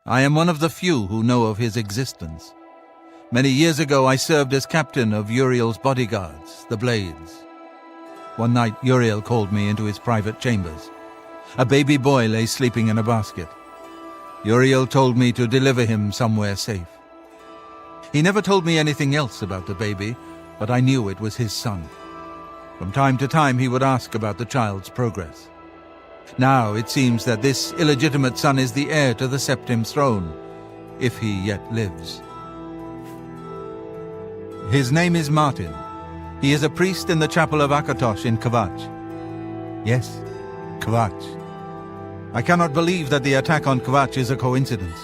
I am one of the few who know of his existence. Many years ago I served as captain of Uriel's bodyguards, the Blades. One night Uriel called me into his private chambers. A baby boy lay sleeping in a basket. Uriel told me to deliver him somewhere safe. He never told me anything else about the baby, but I knew it was his son. From time to time he would ask about the child's progress. Now it seems that this illegitimate son is the heir to the Septim's throne, if he yet lives. His name is Martin. He is a priest in the chapel of Akatosh in Kvatch. Yes, Kvatch. I cannot believe that the attack on Kvatch is a coincidence.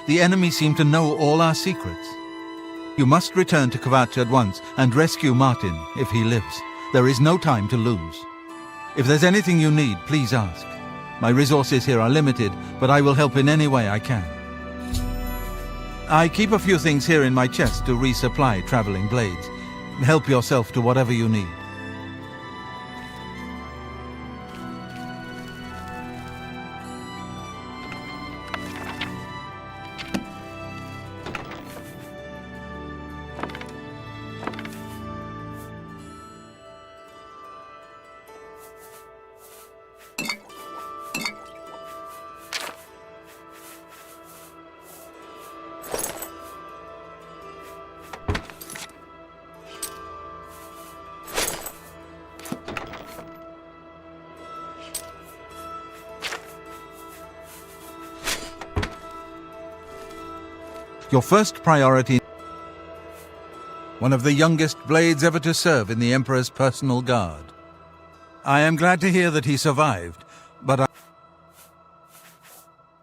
The enemy seem to know all our secrets. You must return to Kvatch at once and rescue Martin, if he lives. There is no time to lose. If there's anything you need, please ask. My resources here are limited, but I will help in any way I can. I keep a few things here in my chest to resupply traveling blades. Help yourself to whatever you need. Your first priority, one of the youngest blades ever to serve in the Emperor's personal guard. I am glad to hear that he survived, but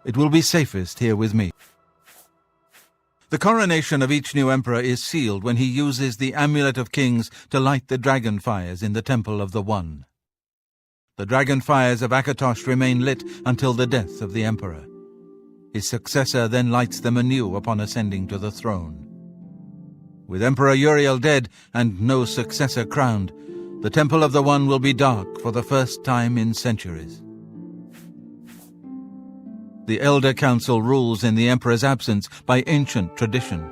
it will be safest here with me. The coronation of each new emperor is sealed when he uses the Amulet of Kings to light the dragon fires in the Temple of the One. The dragon fires of Akatosh remain lit until the death of the emperor. His successor then lights them anew upon ascending to the throne. With Emperor Uriel dead and no successor crowned, the Temple of the One will be dark for the first time in centuries. The Elder Council rules in the Emperor's absence by ancient tradition.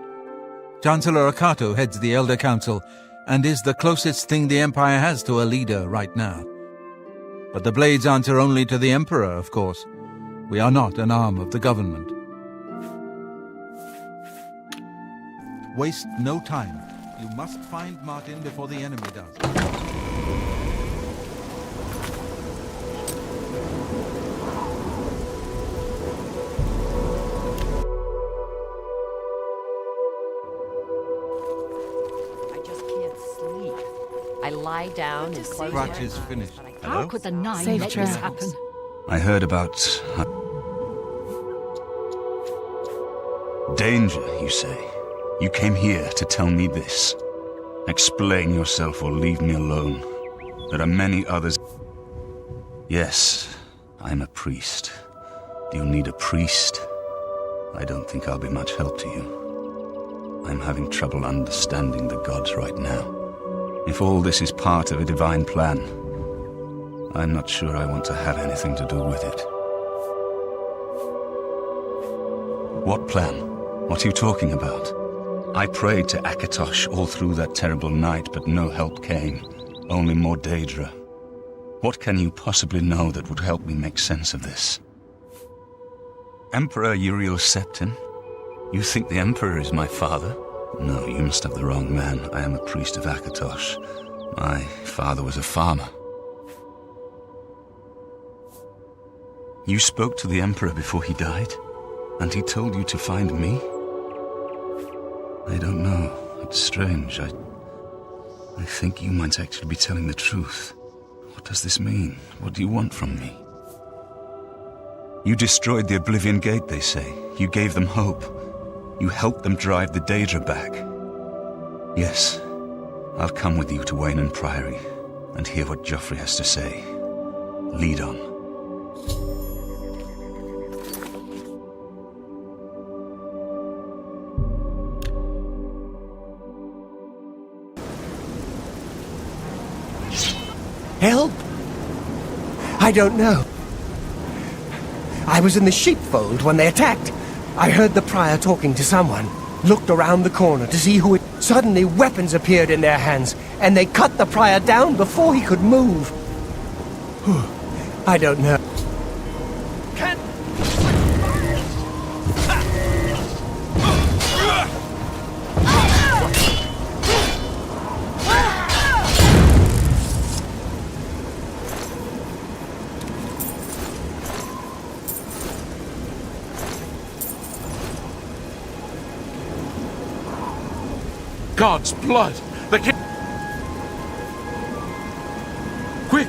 Chancellor Akato heads the Elder Council and is the closest thing the Empire has to a leader right now. But the Blades answer only to the Emperor, of course. We are not an arm of the government. Waste no time. You must find Martin before the enemy does. I just can't sleep. I lie down and close my eyes. Is finished. How could the Nine Safe let this travels. happen? I heard about... danger, you say? You came here to tell me this. Explain yourself or leave me alone. There are many others... Yes, I'm a priest. Do you need a priest? I don't think I'll be much help to you. I'm having trouble understanding the gods right now. If all this is part of a divine plan, I'm not sure I want to have anything to do with it. What plan? What are you talking about? I prayed to Akatosh all through that terrible night, but no help came. Only more Daedra. What can you possibly know that would help me make sense of this? Emperor Uriel Septim? You think the Emperor is my father? No, you must have the wrong man. I am a priest of Akatosh. My father was a farmer. You spoke to the Emperor before he died? And he told you to find me? I don't know. It's strange. I think you might actually be telling the truth. What does this mean? What do you want from me? You destroyed the Oblivion Gate, they say. You gave them hope. You helped them drive the Daedra back. Yes, I'll come with you to Waynon Priory and hear what Joffrey has to say. Lead on. Help? I don't know. I was in the sheepfold when they attacked. I heard the prior talking to someone. Looked around the corner to see who it... Suddenly weapons appeared in their hands, and they cut the prior down before he could move. I don't know. God's blood! The king... Quick!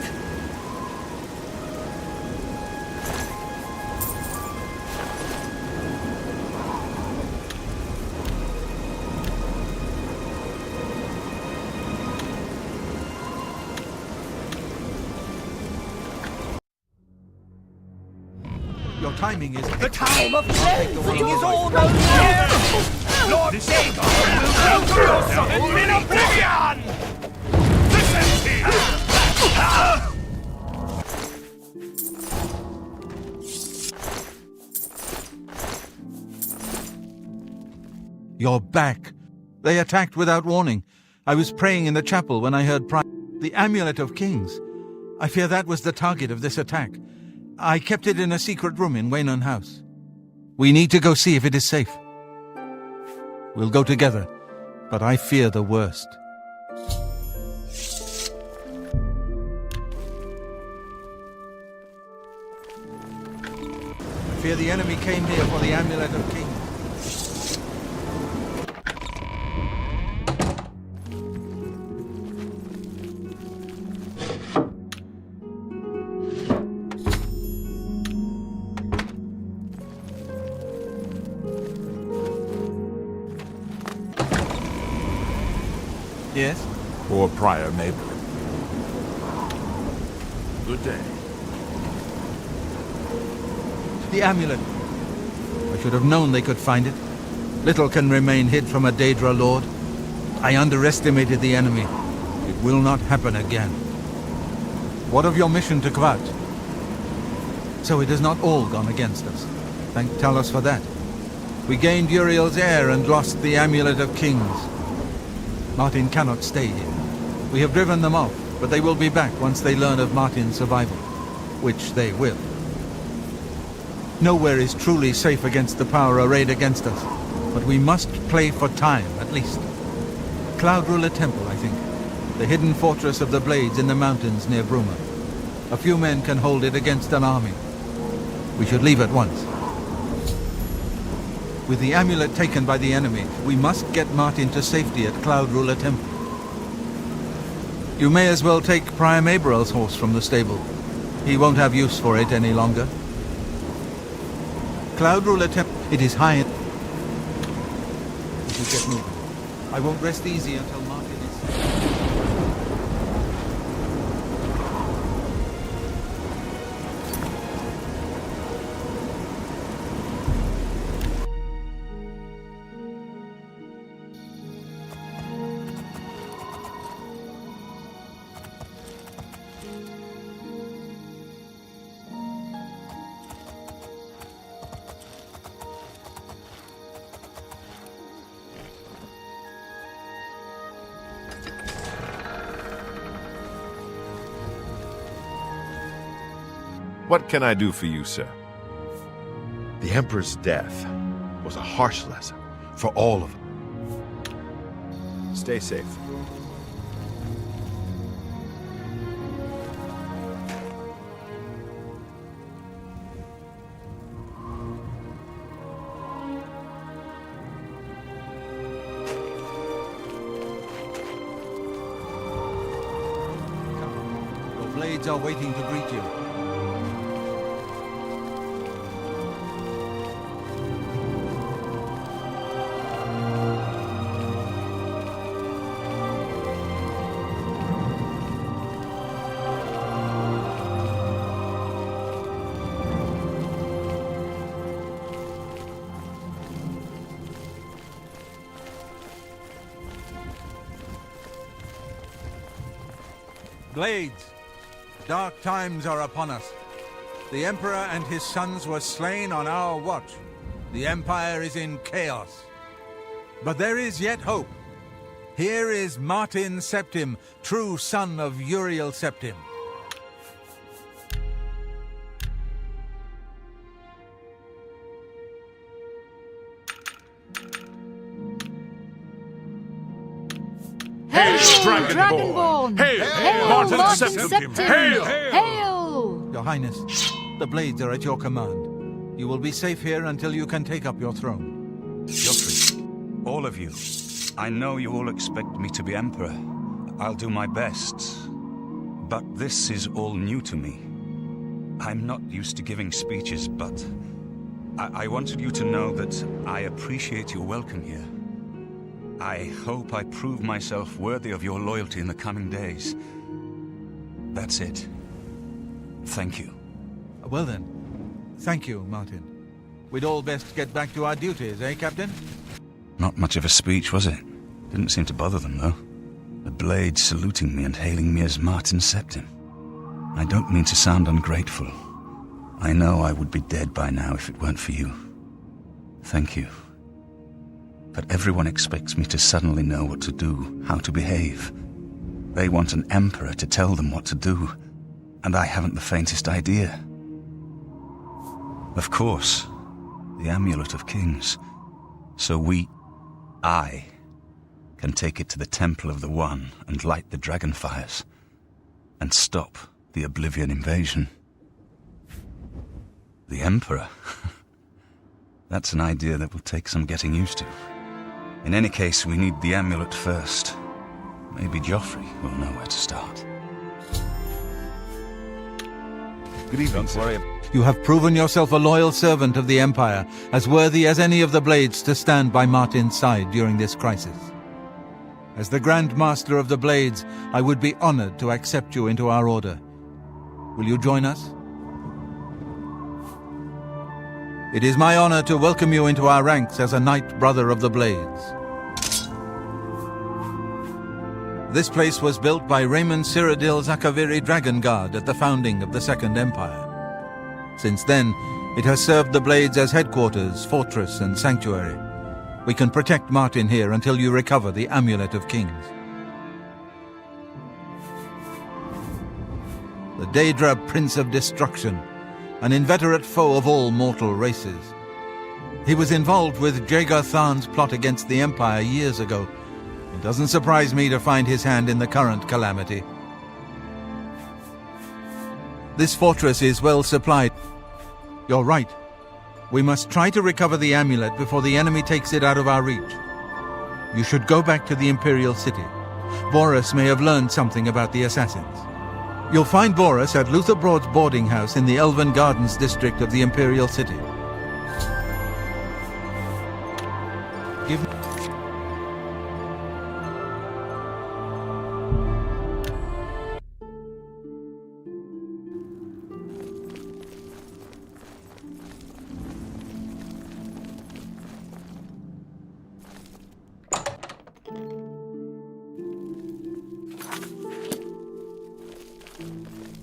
Your timing is... The time of cleansing is almost here! Lord Dagon will welcome your soul in Oblivion! You're back. They attacked without warning. I was praying in the chapel when I heard the Amulet of Kings. I fear that was the target of this attack. I kept it in a secret room in Waynon House. We need to go see if it is safe. We'll go together, but I fear the worst. I fear the enemy came here for the Amulet of Kings. Yes? Poor Prior Maybury. Good day. The amulet. I should have known they could find it. Little can remain hid from a Daedra Lord. I underestimated the enemy. It will not happen again. What of your mission to Kvatch? So it has not all gone against us. Thank Talos for that. We gained Uriel's heir and lost the Amulet of Kings. Martin cannot stay here. We have driven them off, but they will be back once they learn of Martin's survival. Which they will. Nowhere is truly safe against the power arrayed against us, but we must play for time, at least. Cloud Ruler Temple, I think. The hidden fortress of the Blades in the mountains near Bruma. A few men can hold it against an army. We should leave at once. With the amulet taken by the enemy, we must get Martin to safety at Cloud Ruler Temple. You may as well take Prior Maberel's horse from the stable. He won't have use for it any longer. Cloud Ruler Temple, it is high. We should get moving. I won't rest easy until Martin is safe. What can I do for you, sir? The Emperor's death was a harsh lesson for all of them. Stay safe. Your blades are waiting to greet you. Blades, dark times are upon us. The Emperor and his sons were slain on our watch. The Empire is in chaos. But there is yet hope. Here is Martin Septim, true son of Uriel Septim. Hail, Dragonborn! Hail, Martin Septim! Septim! Hail! Hail! Your Highness, the blades are at your command. You will be safe here until you can take up your throne. Joffrey, all of you, I know you all expect me to be Emperor. I'll do my best. But this is all new to me. I'm not used to giving speeches, but I wanted you to know that I appreciate your welcome here. I hope I prove myself worthy of your loyalty in the coming days. That's it. Thank you. Well then, thank you, Martin. We'd all best get back to our duties, eh, Captain? Not much of a speech, was it? Didn't seem to bother them, though. The blades saluting me and hailing me as Martin Septim. I don't mean to sound ungrateful. I know I would be dead by now if it weren't for you. Thank you. But everyone expects me to suddenly know what to do, how to behave. They want an emperor to tell them what to do, and I haven't the faintest idea. Of course, the Amulet of Kings. So I, can take it to the Temple of the One and light the dragon fires, and stop the Oblivion invasion. The Emperor? That's an idea that will take some getting used to. In any case, we need the amulet first. Maybe Joffrey will know where to start. Good evening, Don't worry. You have proven yourself a loyal servant of the Empire, as worthy as any of the Blades to stand by Martin's side during this crisis. As the Grand Master of the Blades, I would be honored to accept you into our order. Will you join us? It is my honor to welcome you into our ranks as a Knight Brother of the Blades. This place was built by Raymond Cyrodiil Zakaviri Dragon Guard at the founding of the Second Empire. Since then, it has served the Blades as headquarters, fortress, and sanctuary. We can protect Martin here until you recover the Amulet of Kings. The Daedra Prince of Destruction, an inveterate foe of all mortal races. He was involved with Jaeger Tharn's plot against the Empire years ago. It doesn't surprise me to find his hand in the current calamity. This fortress is well supplied. You're right. We must try to recover the amulet before the enemy takes it out of our reach. You should go back to the Imperial City. Boris may have learned something about the assassins. You'll find Boris at Luther Broad's boarding house in the Elven Gardens district of the Imperial City. Give me...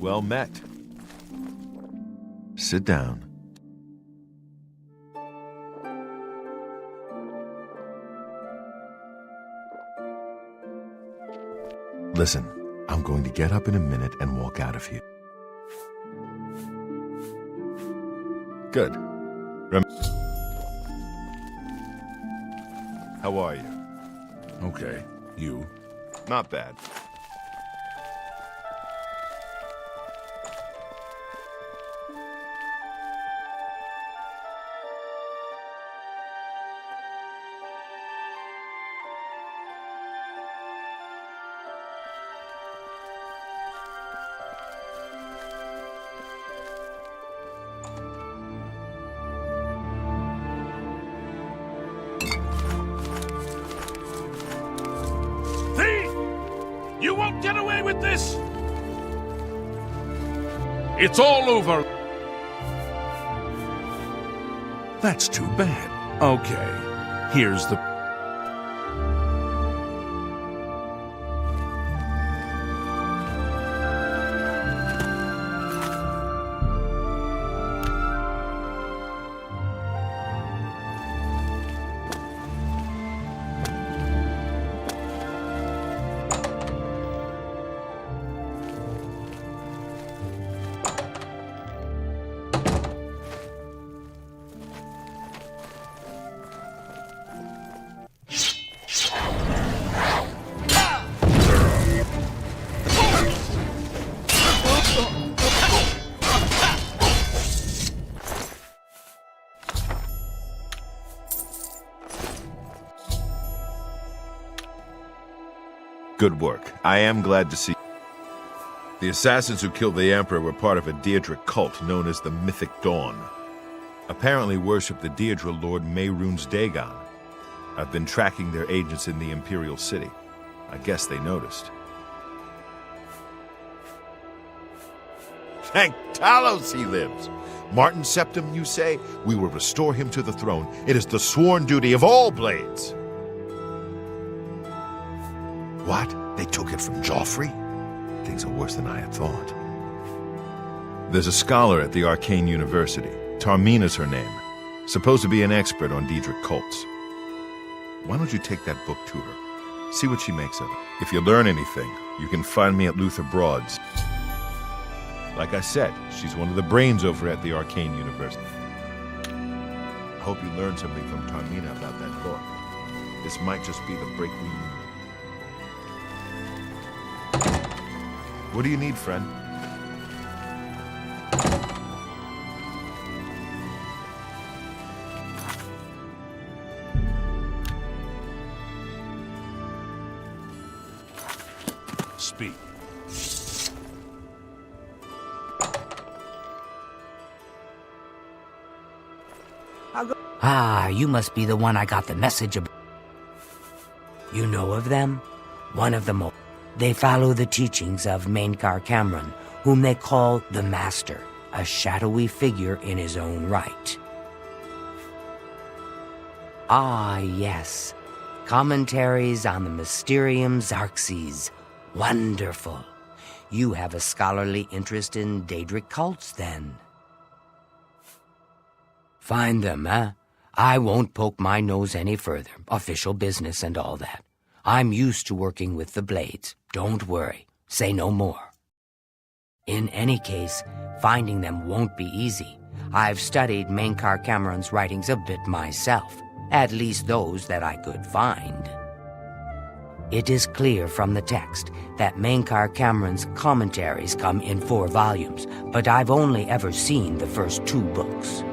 Well met. Sit down. Listen, I'm going to get up in a minute and walk out of here. Good. How are you? Okay. You? Not bad. You won't get away with this! It's all over! That's too bad. Okay, here's the... Good work. I am glad to see. The assassins who killed the Emperor were part of a Daedric cult known as the Mythic Dawn. Apparently worship the Deirdre Lord Mehrunes Dagon. I've been tracking their agents in the Imperial City. I guess they noticed. Thank Talos he lives. Martin Septim, you say? We will restore him to the throne. It is the sworn duty of all blades. What? They took it from Joffrey? Things are worse than I had thought. There's a scholar at the Arcane University. Tarmina's her name. Supposed to be an expert on Daedric cults. Why don't you take that book to her? See what she makes of it. If you learn anything, you can find me at Luther Broad's. Like I said, she's one of the brains over at the Arcane University. I hope you learned something from Tarmina about that book. This might just be the break we need. What do you need, friend? Speak. Ah, you must be the one I got the message about. You know of them? One of them. They follow the teachings of Mainkar Cameron, whom they call the Master, a shadowy figure in his own right. Ah, yes. Commentaries on the Mysterium Xarxes. Wonderful. You have a scholarly interest in Daedric cults, then. Find them, eh? I won't poke my nose any further. Official business and all that. I'm used to working with the Blades. Don't worry. Say no more. In any case, finding them won't be easy. I've studied Mainkar Cameron's writings a bit myself. At least those that I could find. It is clear from the text that Mainkar Cameron's commentaries come in 4 volumes, but I've only ever seen the first 2 books.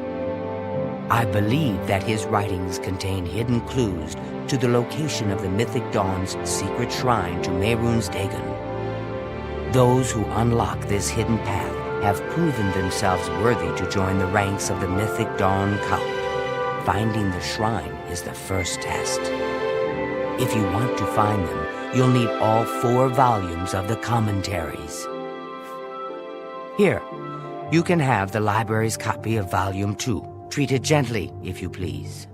I believe that his writings contain hidden clues to the location of the Mythic Dawn's secret shrine to Mehrunes Dagon. Those who unlock this hidden path have proven themselves worthy to join the ranks of the Mythic Dawn cult. Finding the shrine is the first test. If you want to find them, you'll need all 4 volumes of the commentaries. Here, you can have the library's copy of Volume 2. Treat it gently, if you please.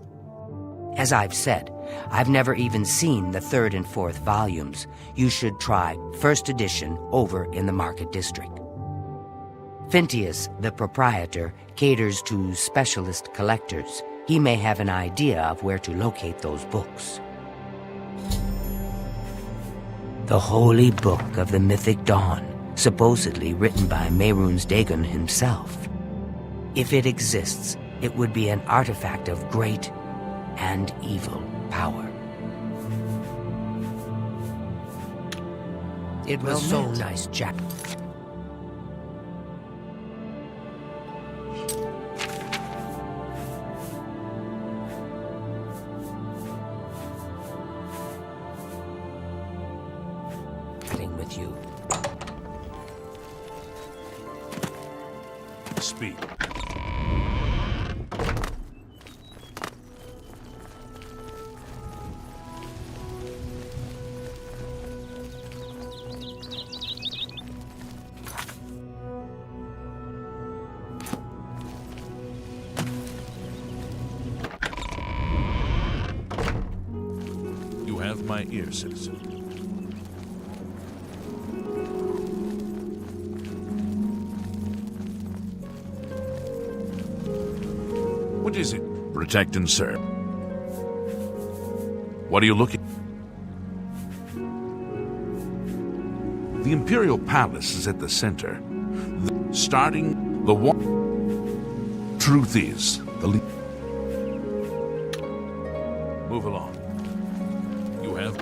As I've said, I've never even seen the 3rd and 4th volumes. You should try first edition over in the Market District. Phintius, the proprietor, caters to specialist collectors. He may have an idea of where to locate those books. The Holy Book of the Mythic Dawn, supposedly written by Mehrunes Dagon himself. If it exists, it would be an artifact of great and evil power. It was so nice, Jack. With you. Speak. You have my ear, citizen. What is it? Protect and serve. What are you looking? The Imperial Palace is at the center. Starting the one. Truth is, move along. You have.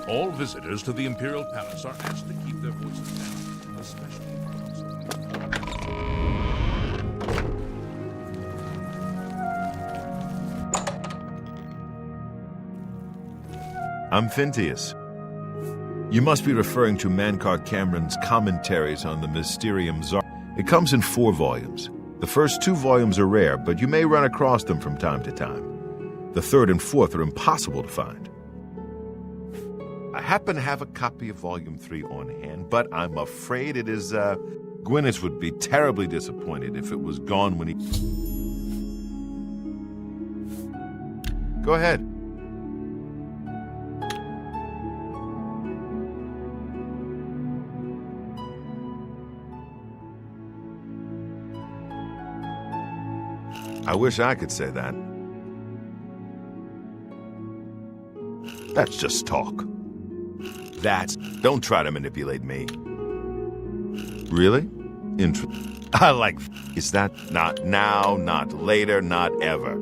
All visitors to the Imperial Palace are asked to keep their voices down, especially I'm Phintius. You must be referring to Mankar Cameron's commentaries on the Mysterium Zar. It comes in 4 volumes. The first 2 volumes are rare, but you may run across them from time to time. The 3rd and 4th are impossible to find. I happen to have a copy of Volume 3 on hand, but I'm afraid it is, Gwyneth would be terribly disappointed if it was gone when he... Go ahead. I wish I could say that. That's just talk. Don't try to manipulate me. Really? I like... Is that not now, not later, not ever?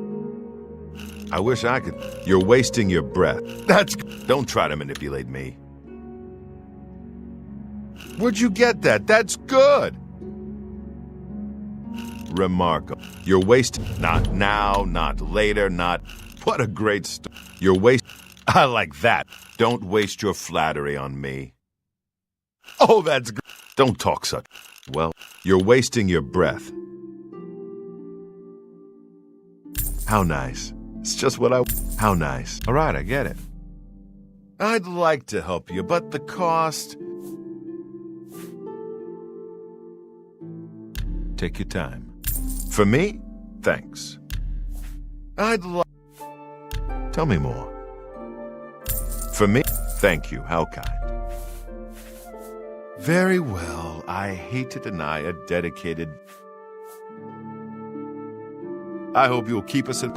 I wish I could... You're wasting your breath. Don't try to manipulate me. Where'd you get that? That's good! Remarkable. You're wasting... Not now, not later, not... What a great story. You're wasting... I like that. Don't waste your flattery on me. Oh, that's good. Don't talk such... Well, you're wasting your breath. How nice. It's just what I... How nice. All right, I get it. I'd like to help you, but the cost... Take your time. For me, thanks. I'd like... Tell me more. For me, thank you. How kind. Very well. I hate to deny a dedicated... I hope you'll keep us in...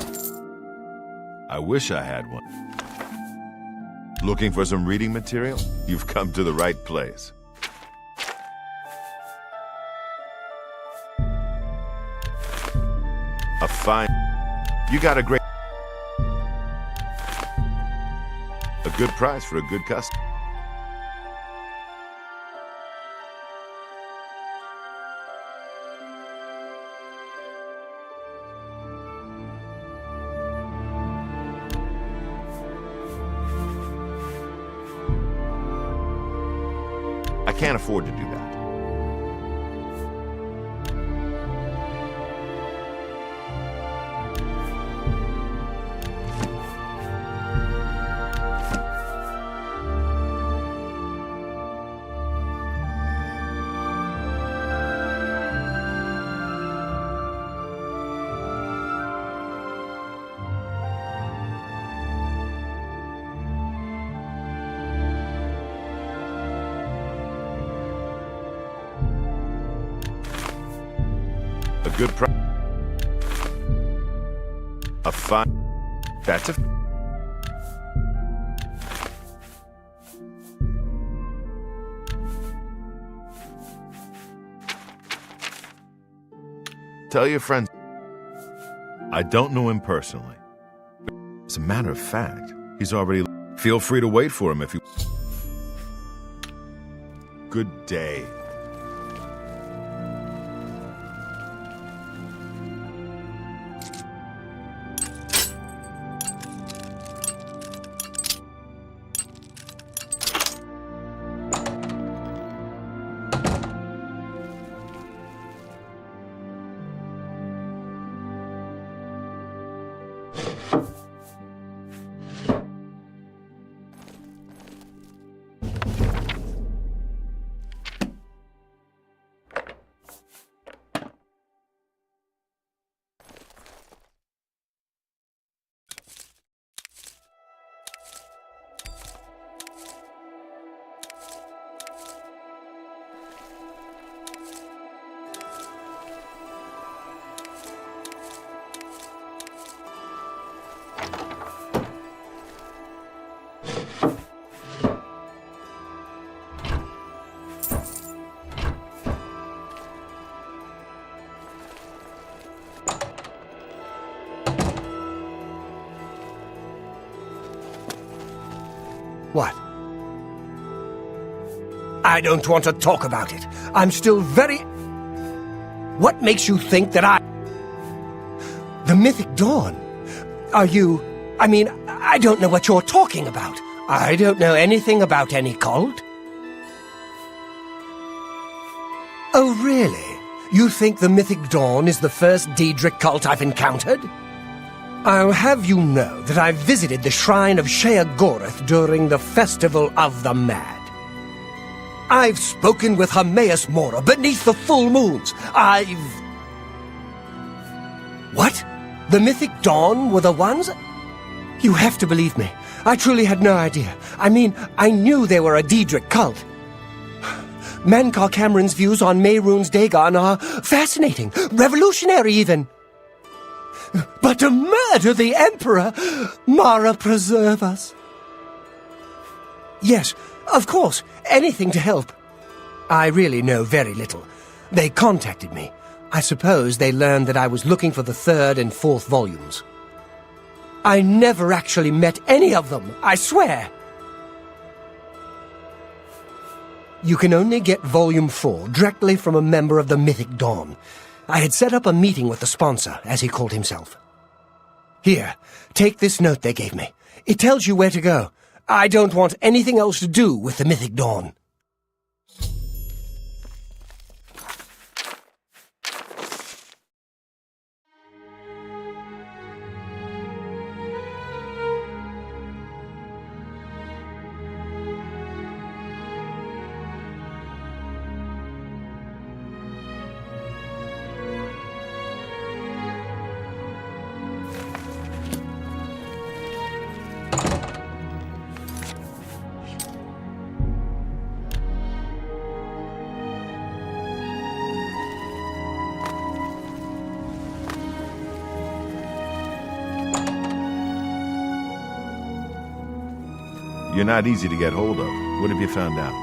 I wish I had one. Looking for some reading material? You've come to the right place. A fine... You got a great... A good price for a good customer. I can't afford to do that. A good price. A fine... That's a... Tell your friends. I don't know him personally. As a matter of fact, he's already... Feel free to wait for him if you... Good day. What? I don't want to talk about it. I'm still very... What makes you think that I... The Mythic Dawn? Are you... I mean, I don't know what you're talking about. I don't know anything about any cult. Oh, really? You think the Mythic Dawn is the first Daedric cult I've encountered? I'll have you know that I visited the shrine of Sheogorath during the Festival of the Mad. I've spoken with Hermaeus Mora beneath the full moons. What? The Mythic Dawn were the ones? You have to believe me. I truly had no idea. I mean, I knew they were a Daedric cult. Mankar Cameron's views on Mehrunes Dagon are fascinating, revolutionary even. But to murder the Emperor, Mara preserve us. Yes, of course, anything to help. I really know very little. They contacted me. I suppose they learned that I was looking for the 3rd and 4th volumes. I never actually met any of them, I swear. You can only get Volume 4 directly from a member of the Mythic Dawn. I had set up a meeting with the sponsor, as he called himself. Here, take this note they gave me. It tells you where to go. I don't want anything else to do with the Mythic Dawn. You're not easy to get hold of. What have you found out?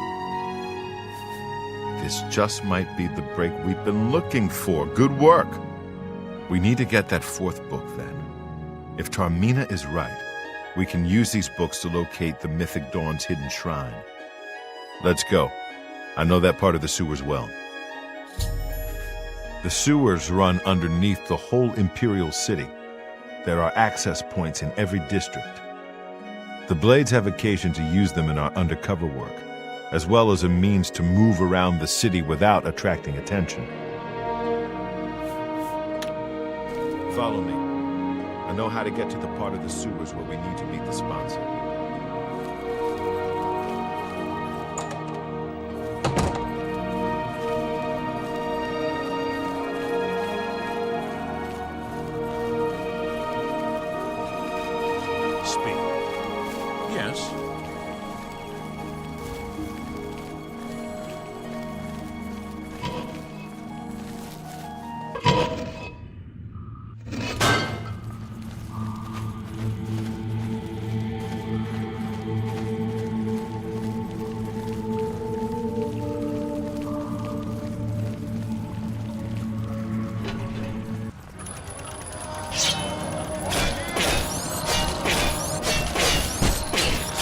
This just might be the break we've been looking for. Good work. We need to get that 4th book, then. If Tarmina is right, we can use these books to locate the Mythic Dawn's hidden shrine. Let's go. I know that part of the sewers well. The sewers run underneath the whole Imperial City. There are access points in every district. The Blades have occasion to use them in our undercover work, as well as a means to move around the city without attracting attention. Follow me. I know how to get to the part of the sewers where we need to meet the sponsor. Yes.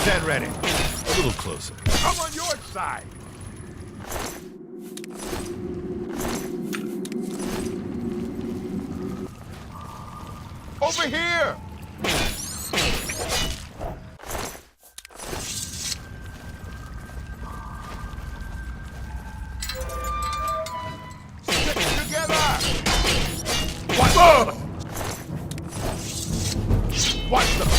Stand ready. A little closer. I'm on your side. Over here! Stick together! What? Watch them!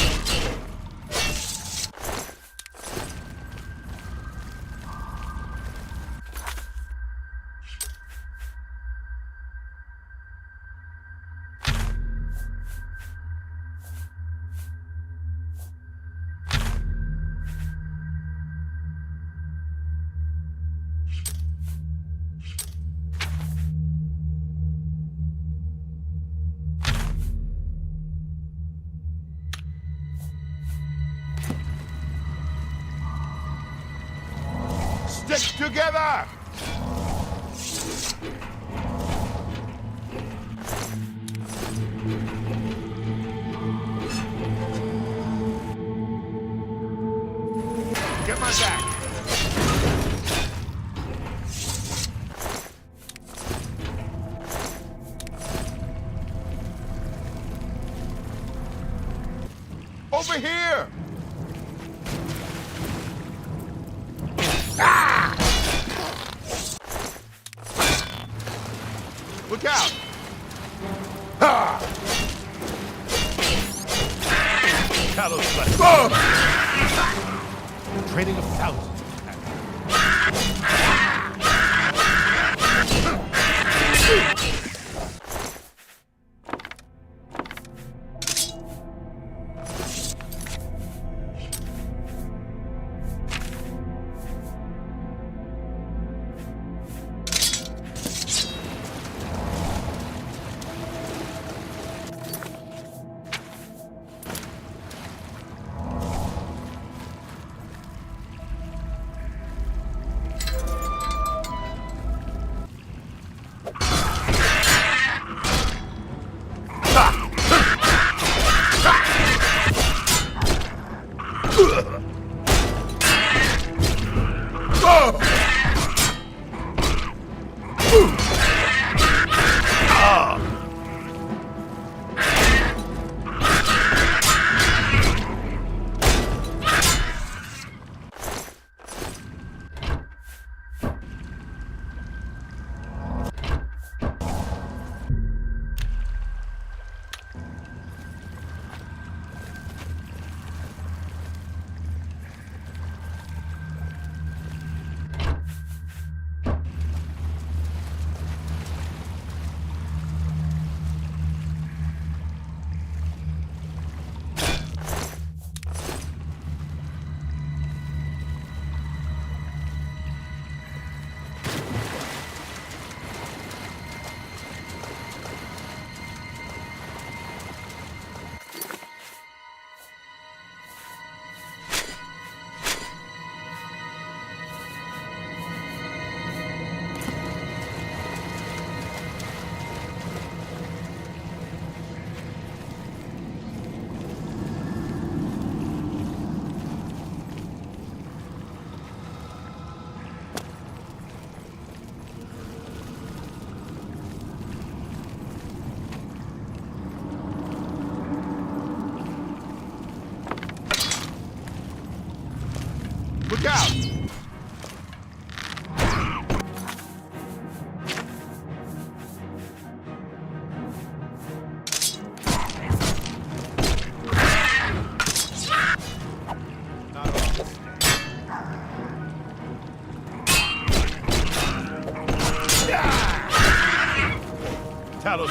Stick together! Get my back! Over here! Look out! Talos left. Training of thousands. Look out! Talos.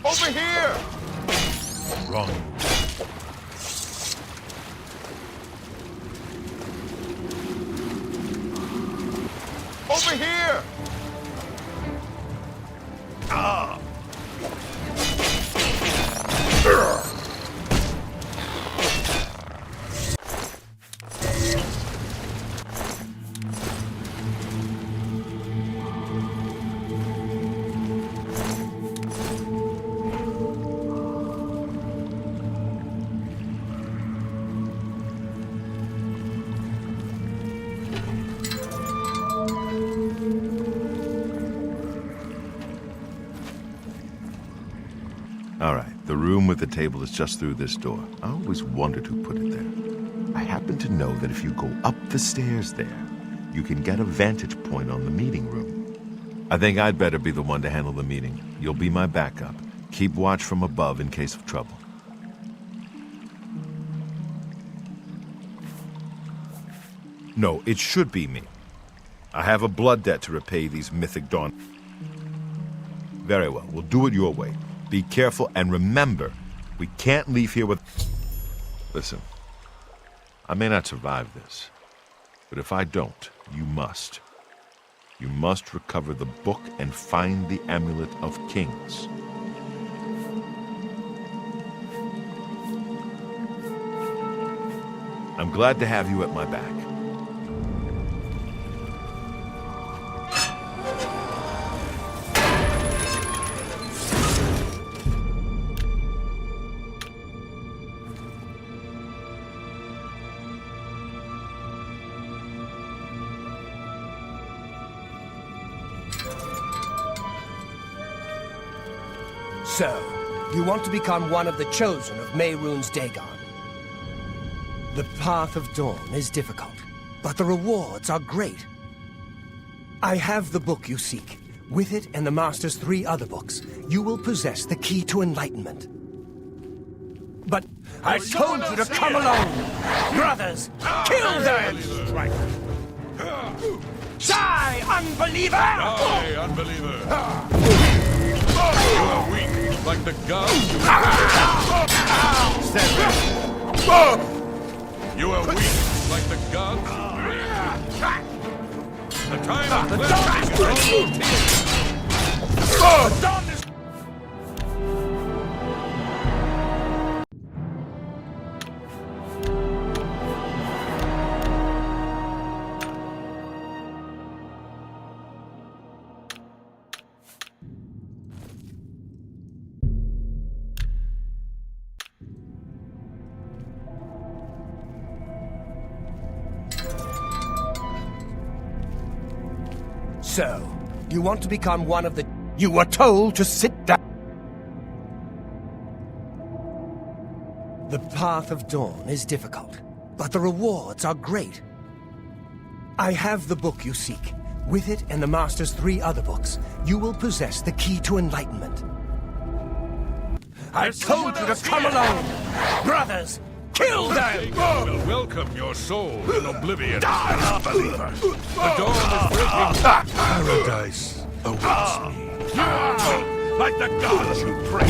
Over here! Wrong. Over here! Ah! All right, the room with the table is just through this door. I always wondered who put it there. I happen to know that if you go up the stairs there, you can get a vantage point on the meeting room. I think I'd better be the one to handle the meeting. You'll be my backup. Keep watch from above in case of trouble. No, it should be me. I have a blood debt to repay these mythic dawn. Very well, we'll do it your way. Be careful, and remember, we can't leave here with... Listen, I may not survive this, but if I don't, you must. You must recover the book and find the Amulet of Kings. I'm glad to have you at my back. So, you want to become one of the chosen of Mehrunes Dagon. The path of dawn is difficult, but the rewards are great. I have the book you seek. With it and the Master's 3 other books, you will possess the key to enlightenment. But I told you to come alone! Brothers, kill them! Die, unbeliever! Die, unbeliever! You are weak, like the gods you You are weak, like the gods The time of cleansing is almost here! The dawn is... So, you want to become one of the... You were told to sit down. The path of dawn is difficult, but the rewards are great. I have the book you seek. With it and the Master's 3 other books, you will possess the key to enlightenment. I told you to come alone! Brothers, kill them! will welcome your soul in Oblivion, unbeliever. The dawn is breaking. Paradise awaits me. You are weak, like the gods you pray.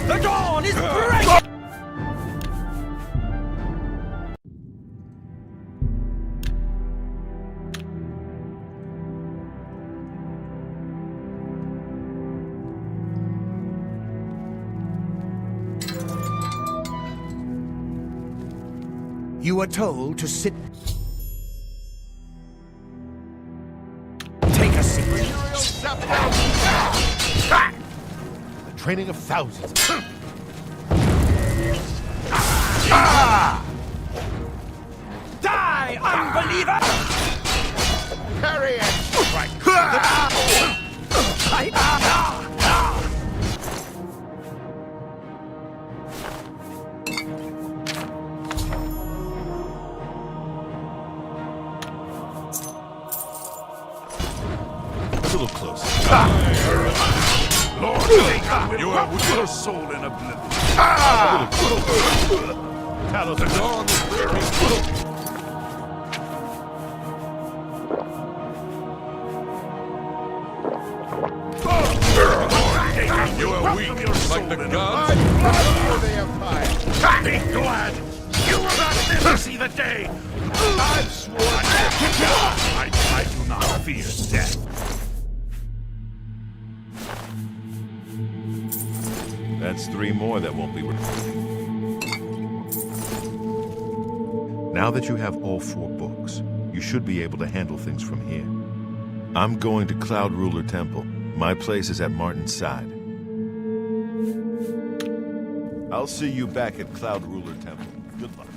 The dawn is breaking! You were told to sit... Take a seat. The training of thousands. Die, unbeliever! Carry it! A little closer. Lord, you are with your soul in oblivion. The dawn is breaking. You are weak, like the gods. Be glad. You will not live to see the day. I've sworn I do not fear death. That's 3 more that won't be repeated. Now that you have all 4 books, you should be able to handle things from here. I'm going to Cloud Ruler Temple. My place is at Martin's side. I'll see you back at Cloud Ruler Temple. Good luck.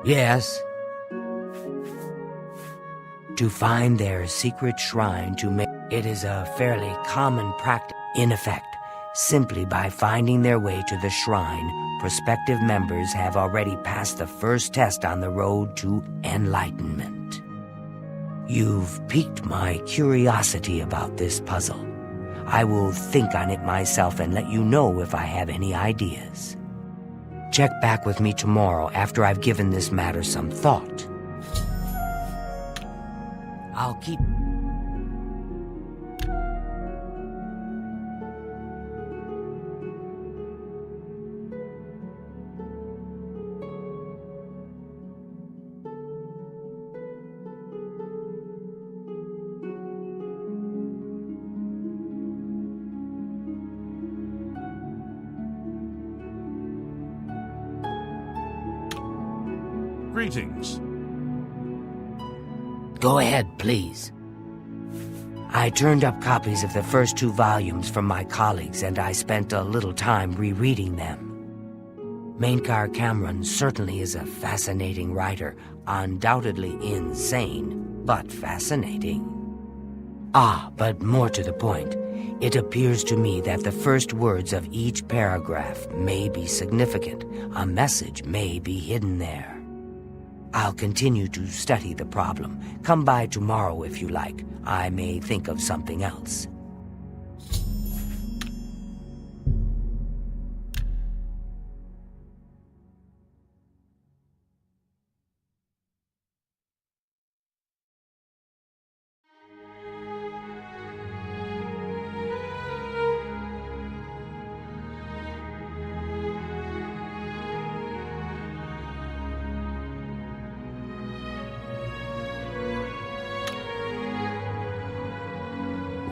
Yes. To find their secret shrine to make it is a fairly common practice. In effect, simply by finding their way to the shrine, prospective members have already passed the first test on the road to enlightenment. You've piqued my curiosity about this puzzle. I will think on it myself and let you know if I have any ideas. Check back with me tomorrow after I've given this matter some thought. I'll keep... Greetings. Go ahead, please. I turned up copies of the first 2 volumes from my colleagues, and I spent a little time rereading them. Mainkar Cameron certainly is a fascinating writer, undoubtedly insane, but fascinating. But more to the point, it appears to me that the first words of each paragraph may be significant. A message may be hidden there. I'll continue to study the problem. Come by tomorrow if you like. I may think of something else.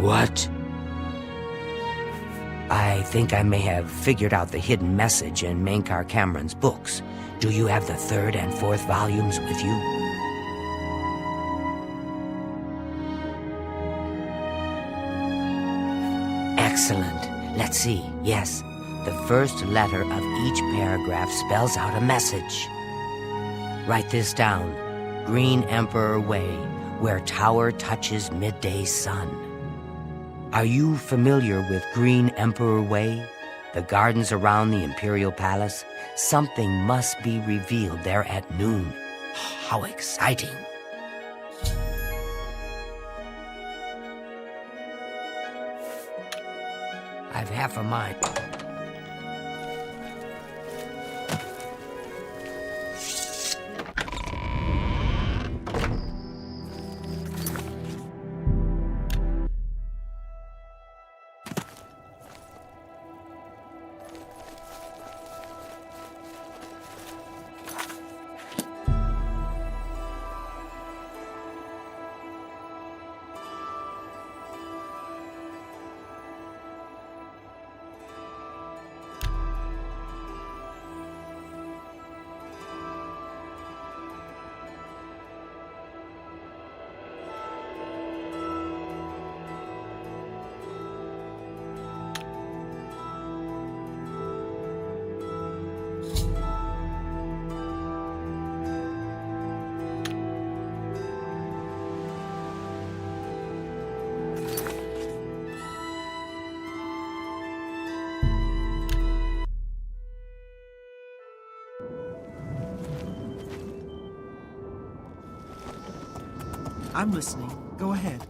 What? I think I may have figured out the hidden message in Mankar Cameron's books. Do you have the third and fourth volumes with you? Excellent. Let's see. Yes, the first letter of each paragraph spells out a message. Write this down. Green Emperor Way, where tower touches midday sun. Are you familiar with Green Emperor Way? The gardens around the Imperial Palace? Something must be revealed there at noon. How exciting! I've half a mind. I'm listening. Go ahead.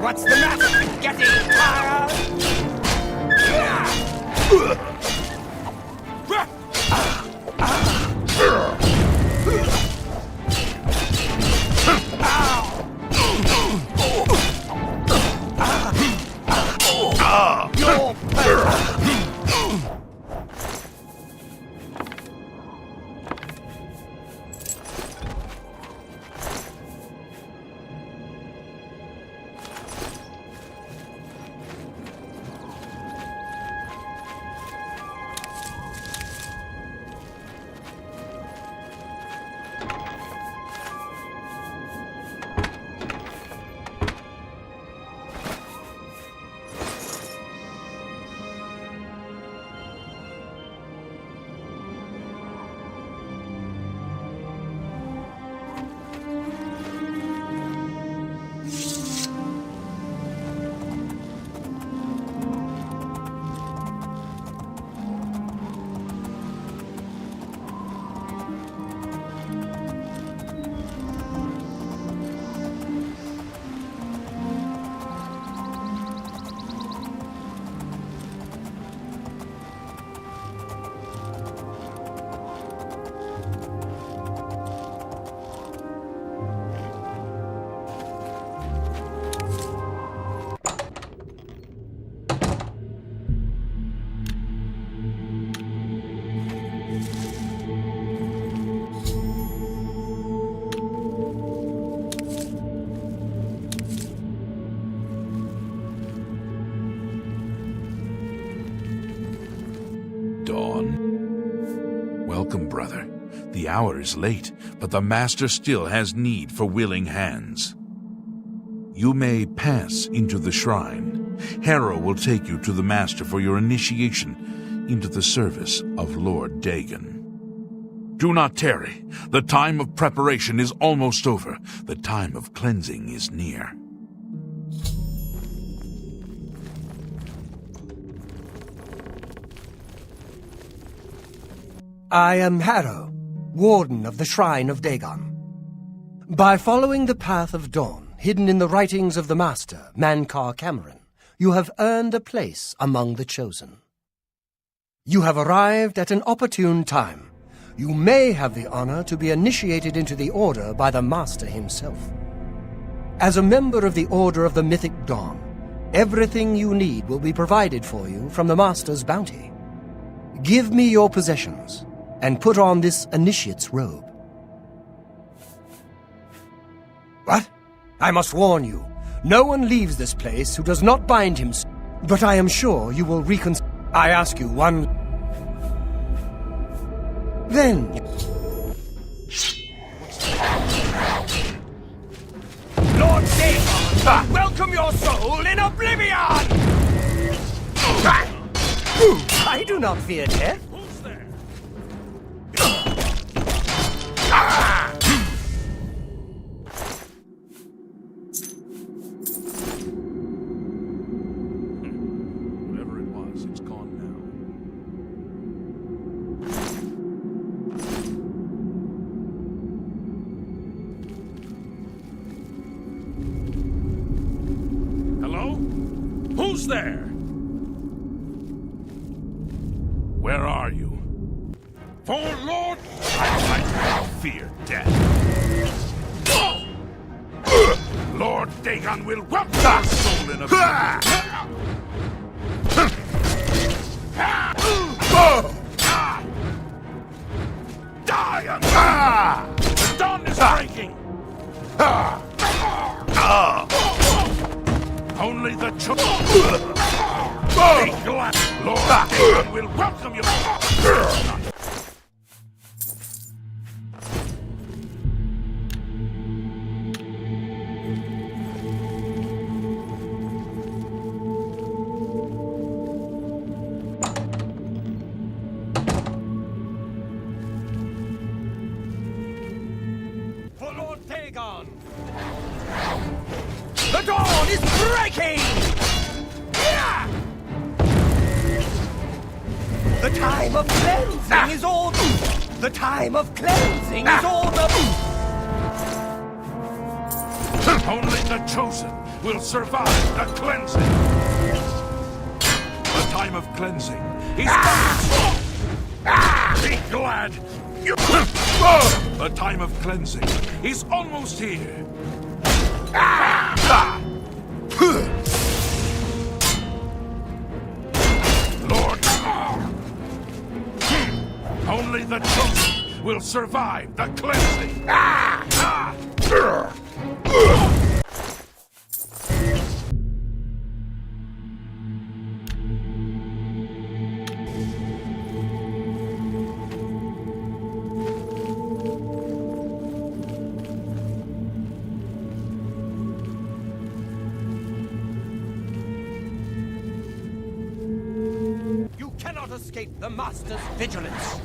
What's the matter? Getting tired? Welcome, brother. The hour is late, but the Master still has need for willing hands. You may pass into the shrine. Harrow will take you to the Master for your initiation into the service of Lord Dagon. Do not tarry. The time of preparation is almost over. The time of cleansing is near. I am Harrow, Warden of the Shrine of Dagon. By following the path of dawn, hidden in the writings of the Master, Mankar Cameron, you have earned a place among the Chosen. You have arrived at an opportune time. You may have the honor to be initiated into the Order by the Master himself. As a member of the Order of the Mythic Dawn, everything you need will be provided for you from the Master's bounty. Give me your possessions, and put on this initiate's robe. What? I must warn you, no one leaves this place who does not bind himself. But I am sure you will reconsider. I ask you one... Then... Lord Dagon, welcome your soul in Oblivion! I do not fear death. Who's there? Whatever it was, it's gone now. Hello? Who's there? Where are you? For Lord, I fear death. Lord Dagon will welcome your soul in a Die! The dawn is breaking! Only the chosen. Be glad. Lord Dagon will welcome you. For Lord Dagon! The dawn is breaking! The time of cleansing is all... The time of cleansing is all the... Only the chosen will survive the cleansing. The time of cleansing is coming. Be glad. The time of cleansing is almost here. Lord, only the chosen will survive the cleansing. You cannot escape the Master's vigilance.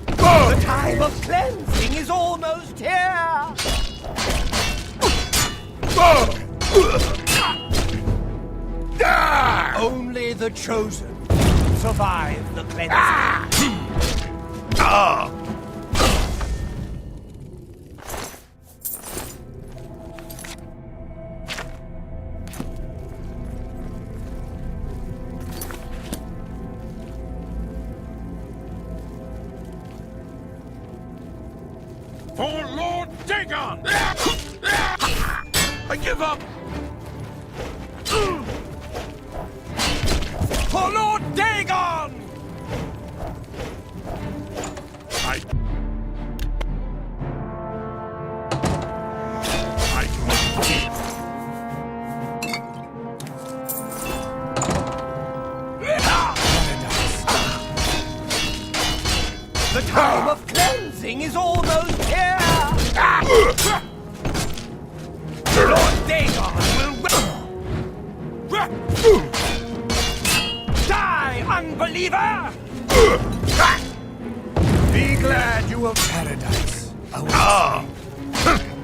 The time of cleansing is almost here! Only the chosen survive the cleansing. For Lord Dagon! I give up! For Lord Dagon! The time of cleansing is almost here! Lord Dagon will... Die, unbeliever! Be glad you will paradise awaits me.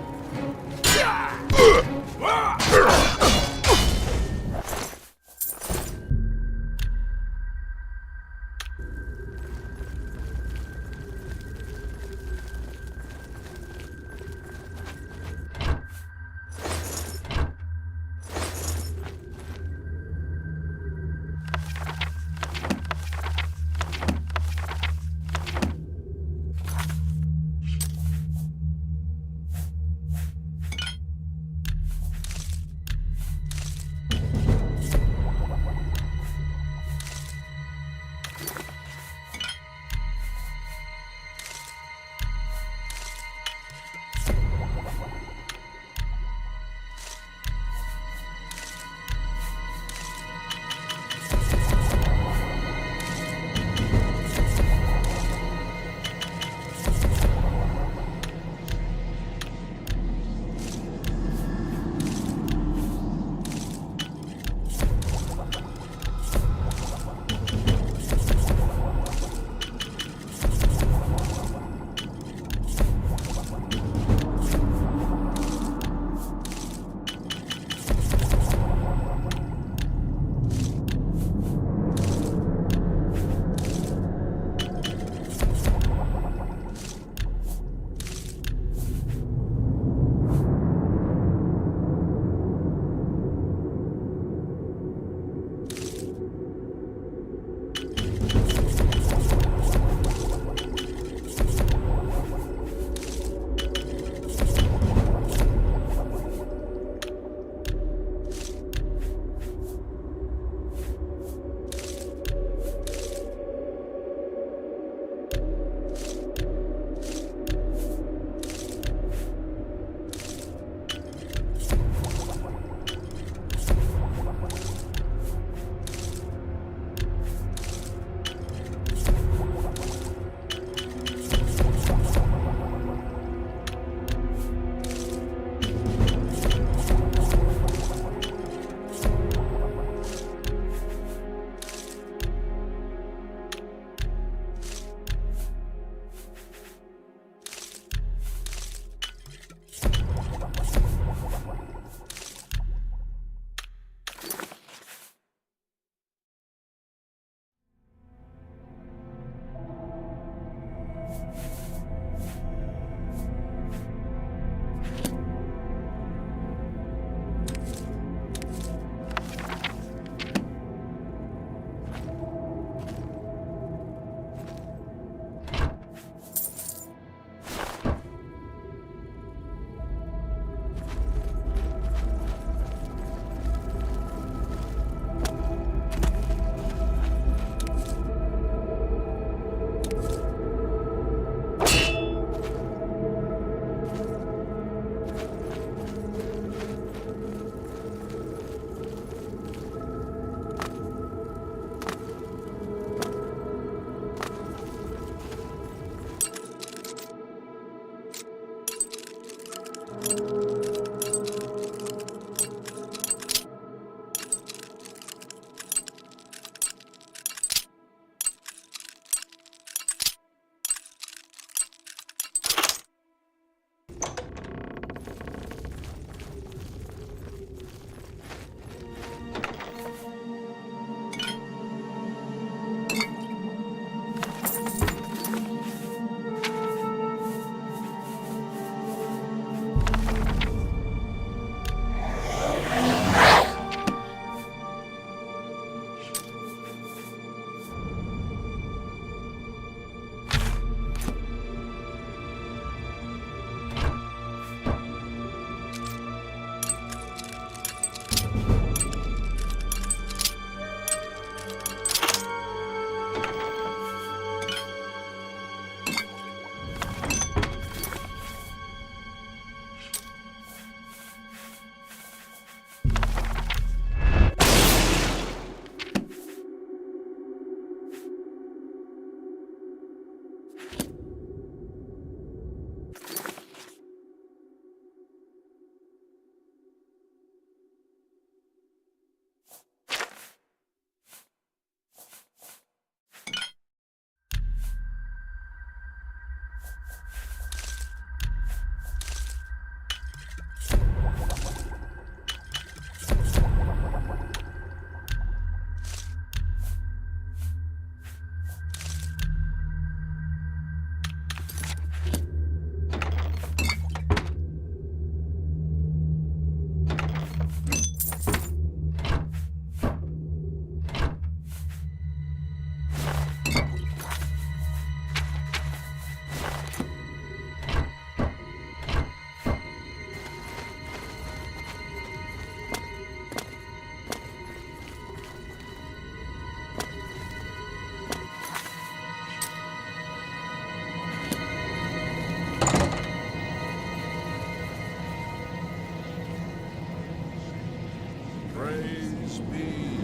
Praise be.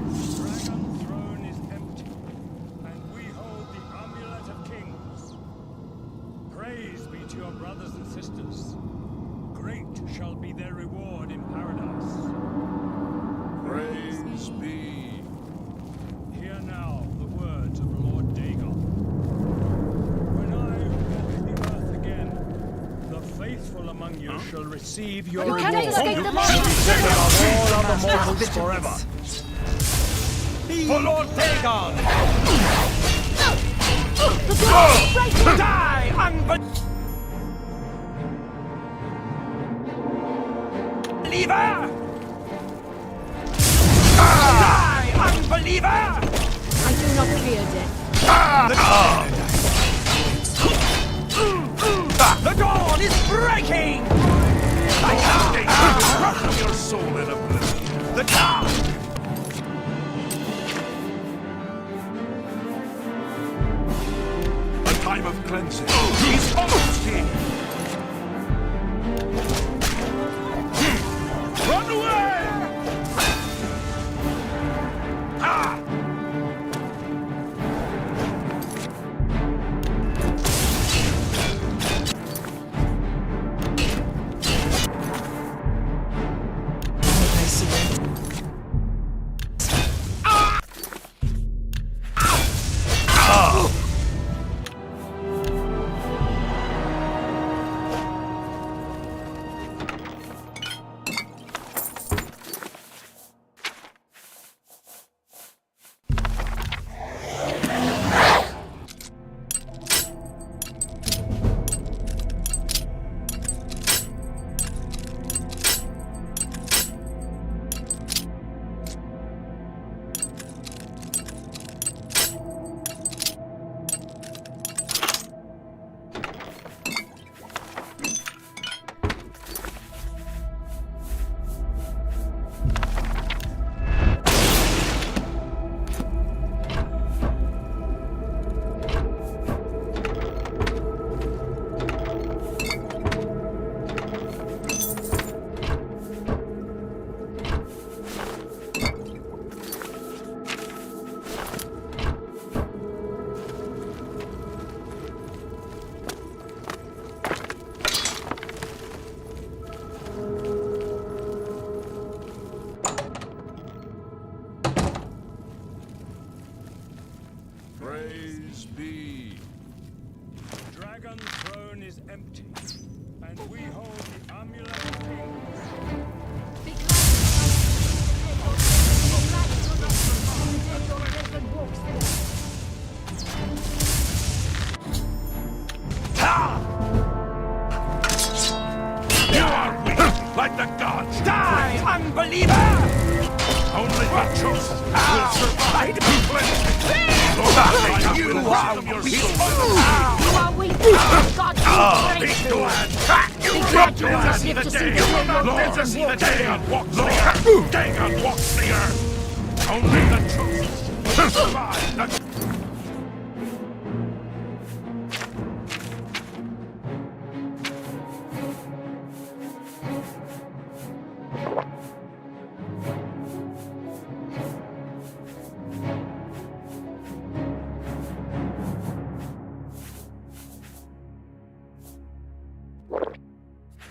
The dragon throne is empty, and we hold the amulet of kings. Praise be to your brothers and sisters. Great shall be their reward in paradise. Praise be. Hear now the words of Lord Dagon. When I walk the earth again, the faithful among you shall receive your You reward. cannot escape the Taken of all other Master mortals vigilance. forever. For Lord Dagon! Die, unbeliever! Die, unbeliever! I do not fear death. The dawn is breaking! I can't crush your soul in oblivion. The dawn! A time of cleansing is almost here. Run away! Ah! Praise be. The dragon throne is empty, and we hold the amulet of kings. You are weak, like the gods. Die, unbeliever! Only the chosen will survive the cleansing. You are your weak. soul. You are weak. God, you Be pray. glad. You Be will glad not you live to live see the to see day. the You will day. not live to see the day. Dagon walks the earth. Dagon walks the earth. Only the chosen will survive the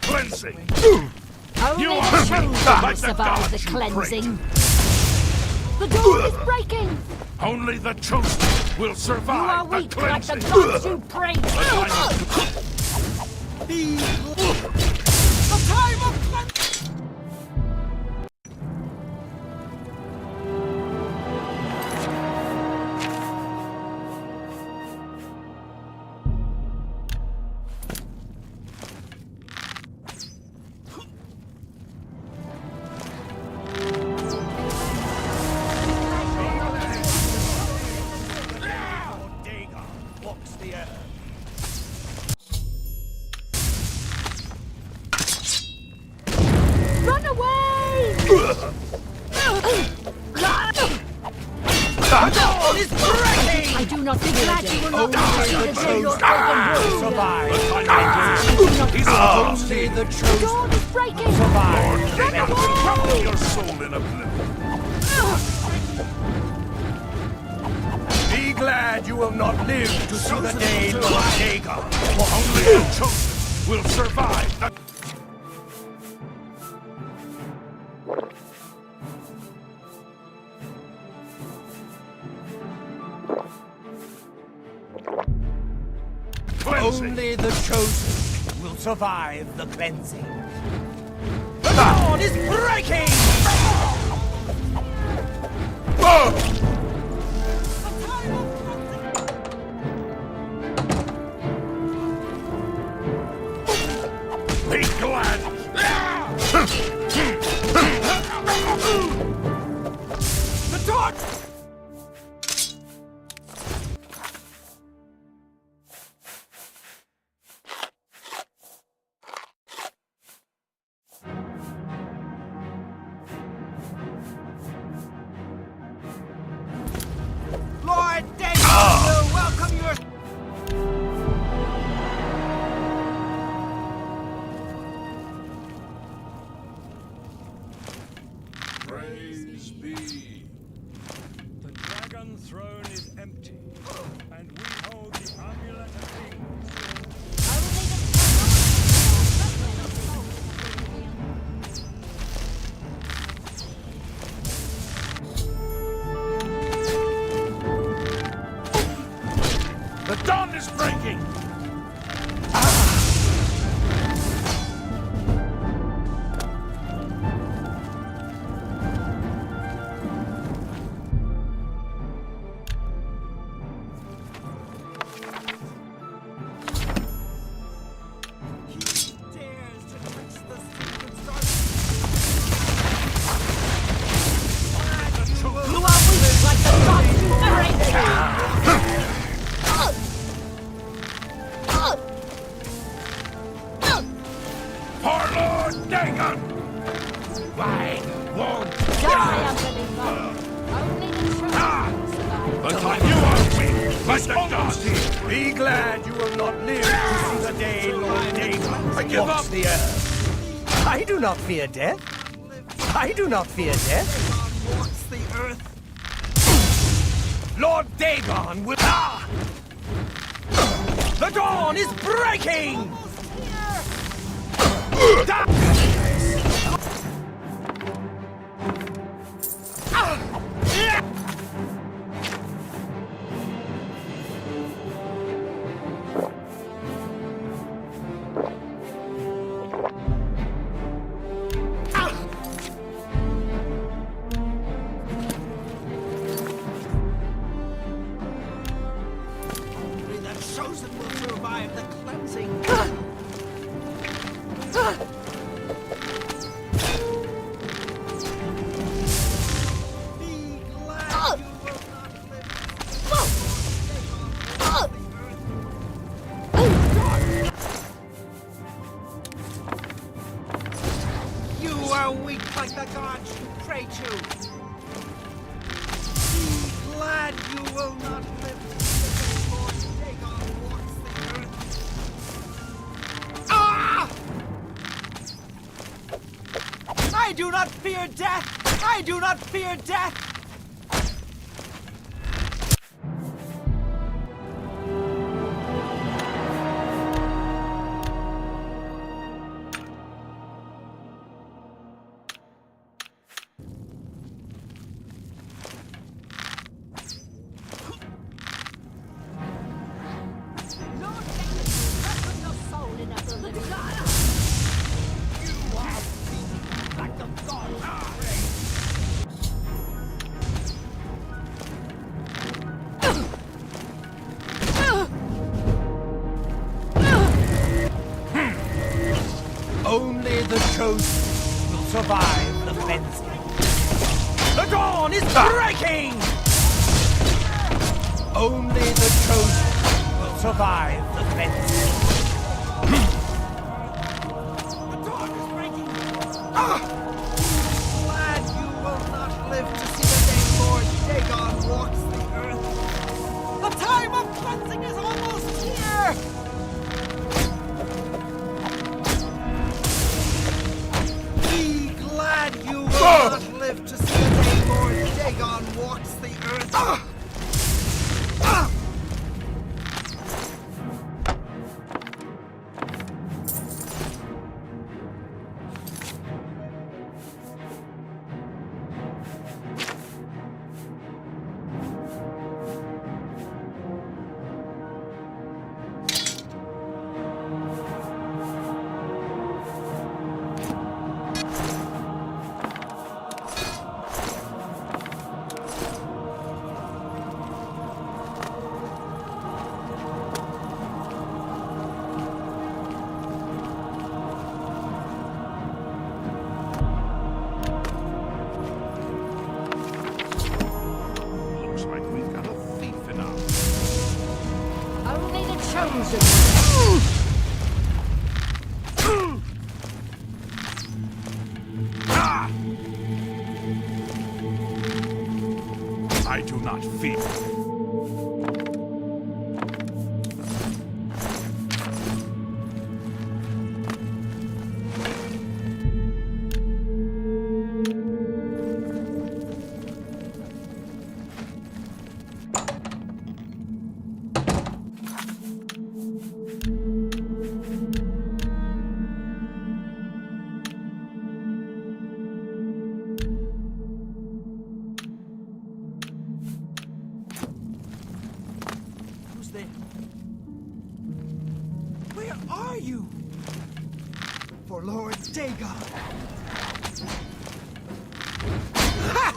cleansing. Only You the are chosen weak, will like the survive gods the you pray cleansing. The dawn is breaking. Only the chosen will You are survive the weak like the cleansing. gods you pray. The time of cleansing! Lord Dagon walks the earth. Run away! The dawn is breaking! I do not fear death. You will not see the day your will survive. survive. I do not fear Only the The chosen dawn is breaking. survive. Run away! Your soul soul in oblivion. Be glad you will not live to see the day Lord Dagon. Only the chosen will survive the... cleansing. Only the chosen will survive the cleansing. The dawn is breaking! Be glad! The torch! Lord Dagon will welcome your... Praise be. The dragon throne is empty, and we hold the amulet of kings. The dawn is breaking! For Lord Dagon! I won't die! Until you are weak, like the gods! Be glad you will not live to see the day Lord Dagon I give walks up. the earth. I do not fear death. I do not fear death. Walks the earth. Lord Dagon will... Ah! The dawn is breaking! The chosen will survive the cleansing. Be glad you will not live. You are weak like the gods you pray to. Be glad you will not live. I do not fear death! I do not fear death! Only the chosen will survive the cleansing. The dawn is breaking! Only the chosen will survive the cleansing. The dawn is breaking! Glad you will not live to see the day Lord Dagon walks the earth. The time of cleansing is almost here! Be glad you will not Looks like we've got a thief in our... Only the chosen. I do not fear. Who's there? Where are you? For Lord Dagon. Ha!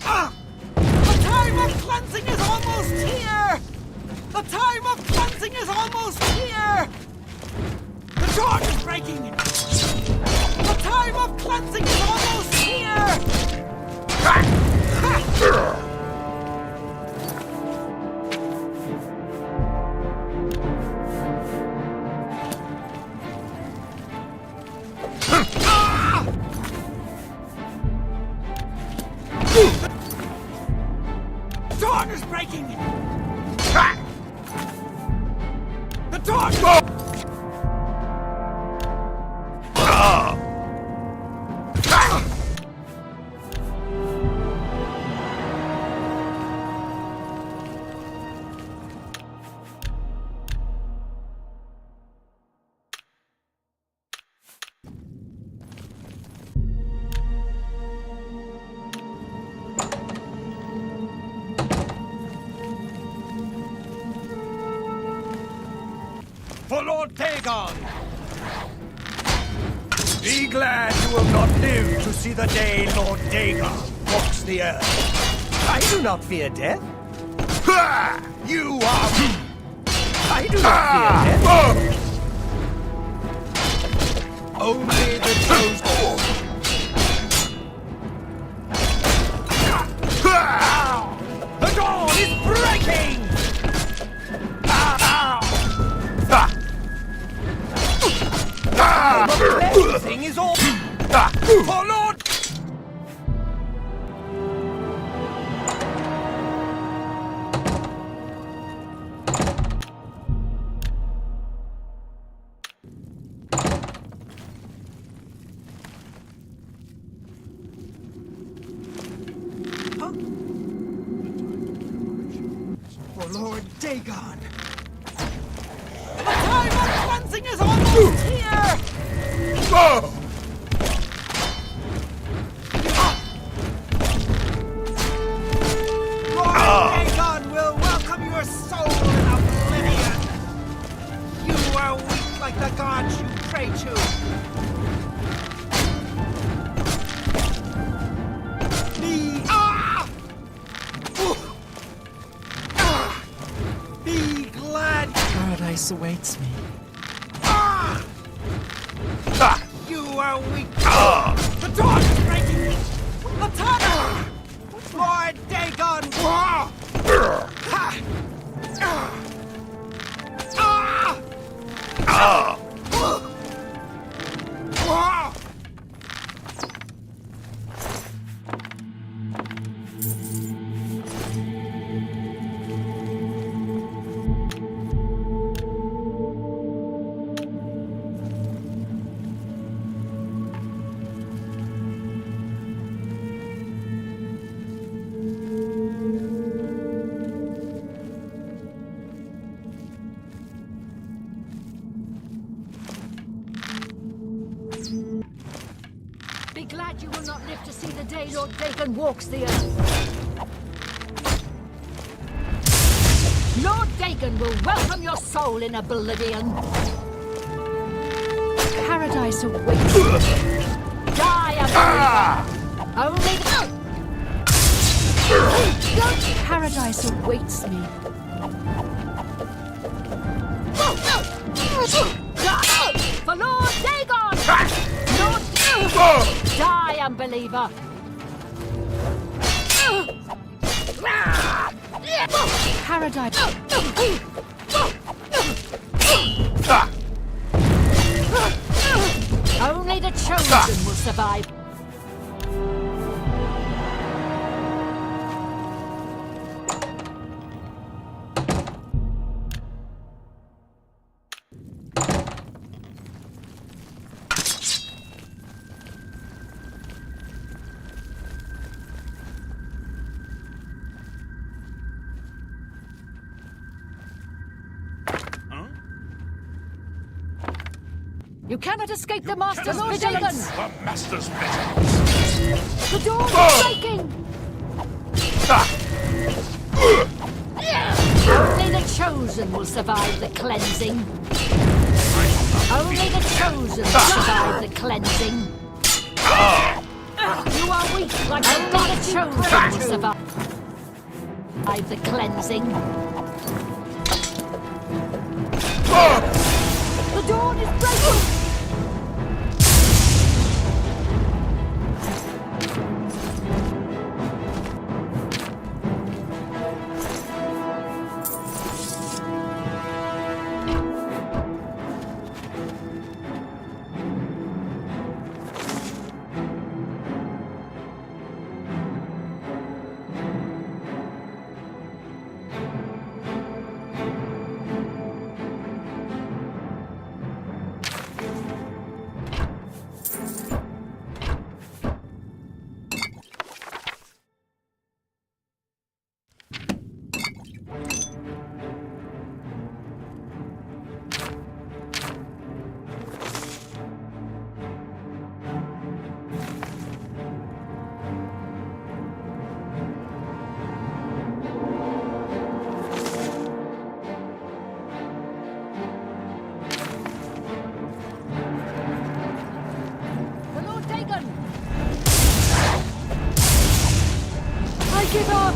Ah! The time of cleansing is almost here! The time of cleansing is almost here! The dawn is breaking! The time of cleansing is almost here! Ha! Dawn is breaking! The dawn! For Lord Dagon! Be glad you will not live to see the day Lord Dagon walks the earth. I do not fear death. You are... I do not fear death. Only the chosen... The dawn is breaking! Everything is all... For Lord... For Lord Dagon. The time of cleansing is almost here! Lord Dagon will welcome your soul in Oblivion! You are weak like the gods you pray to! Be glad paradise awaits me. You are weak. The dawn is breaking. The time. Lord Dagon. see the day Lord Dagon walks the earth. Lord Dagon will welcome your soul in Oblivion. Paradise awaits you. Die, Oblivion! Only the... Paradise awaits me. For Lord Dagon! Lord... Die, unbeliever! Paradise... Only the chosen will survive. You cannot escape the Master's vigilance! The Master's vigilance! The dawn is breaking! Only the chosen will survive the cleansing. Only the chosen will survive the cleansing. You are weak like only the chosen will survive the cleansing. The dawn is breaking! Give up!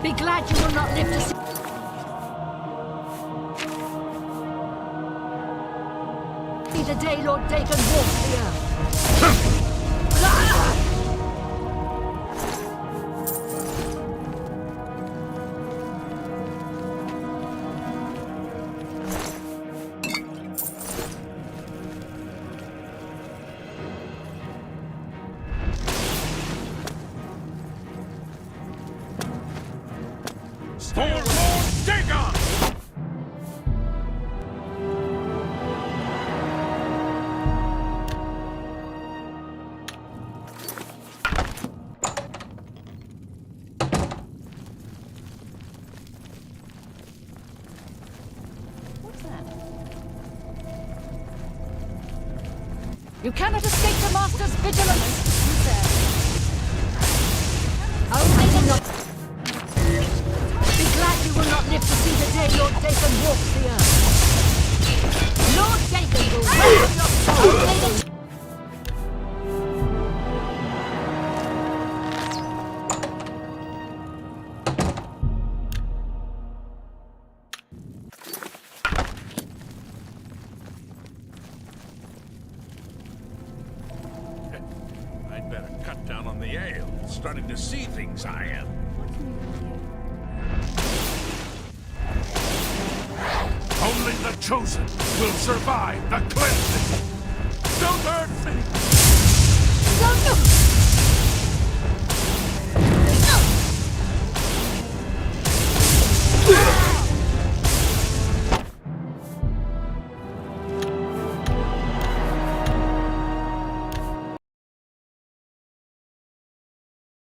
Be glad you will not live to see... See the day Lord Dagon walks the earth. For Lord Dagon! You cannot escape the Master's vigilance! Only the not... Be glad you will not live to see the day Lord Dagon walks the earth. Lord Dagon will wear your soul. Only the... I'd better cut down on the ale. Starting to see things, I am. Only the chosen will survive the cleansing. Don't hurt me! Don't you...